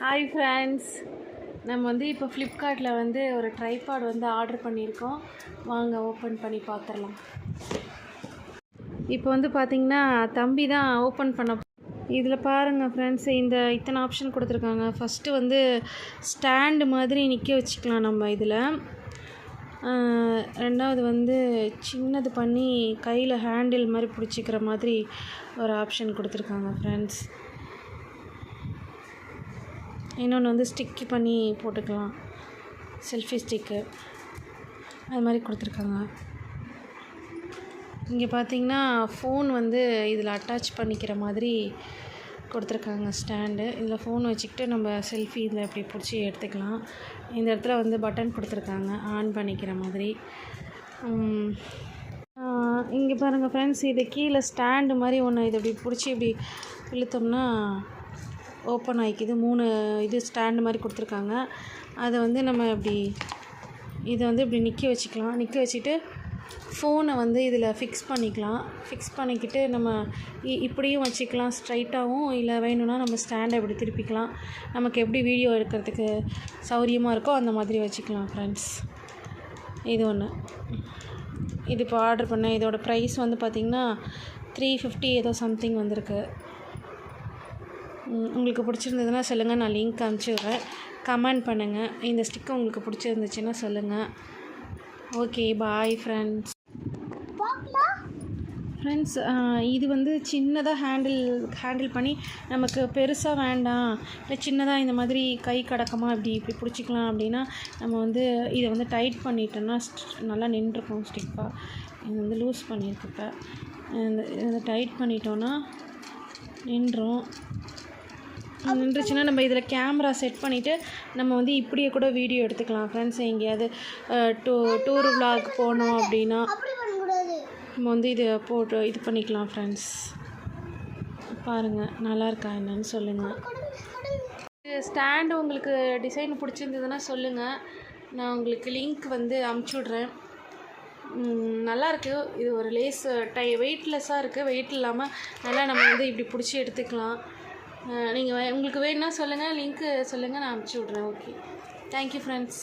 Hi friends, நம்ம இப்போ ஃப்ளிப்கார்ட்டில் ஒரு ட்ரைபாட் ஆர்டர் பண்ணியிருக்கோம். வாங்க ஓப்பன் பண்ணி பார்த்துடலாம். இப்போ பார்த்திங்கன்னா தம்பி தான் ஓப்பன் பண்ண. இதில் பாருங்கள் ஃப்ரெண்ட்ஸ், இத்தனை ஆப்ஷன் கொடுத்துருக்காங்க. ஃபஸ்ட்டு ஸ்டாண்டு மாதிரி நிற்க வச்சுக்கலாம் நம்ம இதில். ரெண்டாவது சின்னது பண்ணி கையில் ஹேண்டில் மாதிரி பிடிச்சிக்கிற மாதிரி ஒரு ஆப்ஷன் கொடுத்துருக்காங்க ஃப்ரெண்ட்ஸ். இன்னொன்று ஸ்டிக்கி பண்ணி போட்டுக்கலாம், செல்ஃபி ஸ்டிக்கு அது மாதிரி கொடுத்துருக்காங்க. இங்கே பார்த்திங்கன்னா ஃபோன் இதில் அட்டாச் பண்ணிக்கிற மாதிரி கொடுத்துருக்காங்க ஸ்டாண்டு. இதில் ஃபோன் வச்சுக்கிட்டு நம்ம செல்ஃபி இதில் இப்படி பிடிச்சி எடுத்துக்கலாம். இந்த இடத்துல பட்டன் கொடுத்துருக்காங்க ஆன் பண்ணிக்கிற மாதிரி. இங்கே பாருங்கள் ஃப்ரெண்ட்ஸ், இது கீழே ஸ்டாண்டு மாதிரி ஒன்று, இதை இப்படி பிடிச்சி இப்படி இழுத்தோம்னா ஓப்பன் ஆகிக்குது. 3 ஸ்டாண்டு மாதிரி கொடுத்துருக்காங்க. அதை நம்ம இப்படி இதை இப்படி நிற்க வச்சுக்கலாம். நிற்க வச்சுட்டு ஃபோனை இதில் ஃபிக்ஸ் பண்ணிக்கலாம். ஃபிக்ஸ் பண்ணிக்கிட்டு நம்ம இப்படியும் வச்சுக்கலாம் ஸ்ட்ரைட்டாகவும், இல்லை வேணும்னா நம்ம ஸ்டாண்டை இப்படி திருப்பிக்கலாம். நமக்கு எப்படி வீடியோ எடுக்கிறதுக்கு சௌரியமாக இருக்கோ அந்த மாதிரி வச்சுக்கலாம் ஃப்ரெண்ட்ஸ். இது ஒன்று. இது இப்போ ஆர்டர் பண்ணேன். இதோட ப்ரைஸ் பார்த்திங்கன்னா 350 ஏதோ சம்திங் வந்திருக்கு. உங்களுக்கு பிடிச்சிருந்ததுன்னா சொல்லுங்கள், நான் லிங்க் அனுப்பிச்சிடுறேன். கமெண்ட் பண்ணுங்கள். இந்த ஸ்டிக்கர் உங்களுக்கு பிடிச்சிருந்துச்சுன்னா சொல்லுங்கள். Okay, bye friends. ஃப்ரெண்ட்ஸ், இது சின்னதாக ஹேண்டில் பண்ணி நமக்கு பெருசாக வேண்டாம், இல்லை சின்னதாக இந்த மாதிரி கை கடக்கமாக இப்படி பிடிச்சிக்கலாம் அப்படின்னா நம்ம இதை டைட் பண்ணிட்டோன்னா நல்லா நின்றுருக்கும் ஸ்டிக்காக. இது லூஸ் பண்ணியிருக்கு. இதை டைட் பண்ணிட்டோன்னா நின்றுச்சுன்னா நம்ம இதில் கேமரா செட் பண்ணிவிட்டு நம்ம இப்படியே கூட வீடியோ எடுத்துக்கலாம் ஃப்ரெண்ட்ஸ். எங்கேயாவது டூர் விலாக் போனோம் அப்படின்னா நம்ம இதை போட்டு இது பண்ணிக்கலாம் ஃப்ரெண்ட்ஸ். பாருங்கள், நல்லா இருக்கா என்னன்னு சொல்லுங்கள். ஸ்டாண்டு உங்களுக்கு டிசைன் பிடிச்சிருந்ததுன்னா சொல்லுங்கள், நான் உங்களுக்கு லிங்க் அமுச்சு விட்றேன். நல்லாயிருக்கு. இது ஒரு லேஸ் வெயிட்லெஸ்ஸாக இருக்குது. வெயிட் இல்லாமல் நல்லா நம்ம இப்படி பிடிச்சி எடுத்துக்கலாம். நீங்கள் உங்களுக்கு வேணும்னா சொல்லுங்கள், லிங்க்கு சொல்லுங்கள், நான் அனுப்பிச்சி விட்றேன். Okay, thank you friends.